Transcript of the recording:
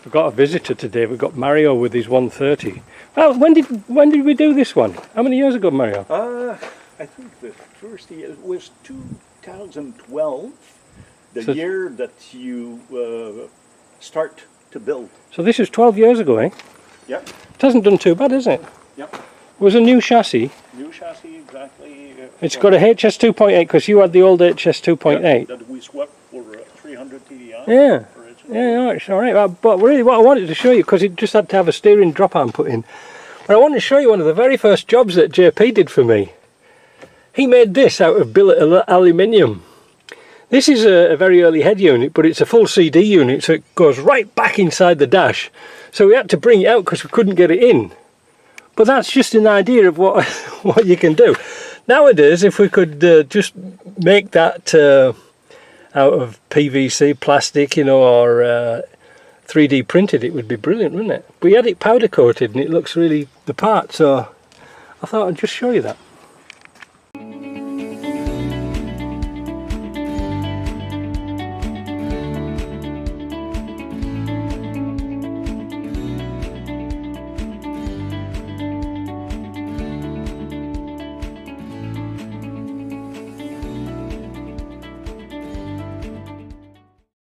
We've got a visitor today. We've got Mario with his 130. Well, when did we do this one? How many years ago, Mario? I think the first year was 2012, the year that you start to build. So this is 12 years ago, eh? Yep. It hasn't done too bad, has it? Yep. It was a new chassis. New chassis, exactly. It's got a HS 2.8 because you had the old HS 2.8. Yep, that we swapped for 300 TDI. Yeah. Yeah, no, it's all right. But really, what I wanted to show you, because it just had to have a steering drop arm put in, but I wanted to show you one of the very first jobs that JP did for me. He made this out of billet aluminium. This is a very early head unit, but it's a full CD unit, so it goes right back inside the dash. So we had to bring it out because we couldn't get it in. But that's just an idea of what what you can do. Nowadays, if we could just make that out of PVC, plastic, you know, or 3D printed, it would be brilliant, wouldn't it? We had it powder coated and it looks really the part, so I thought I'd just show you that.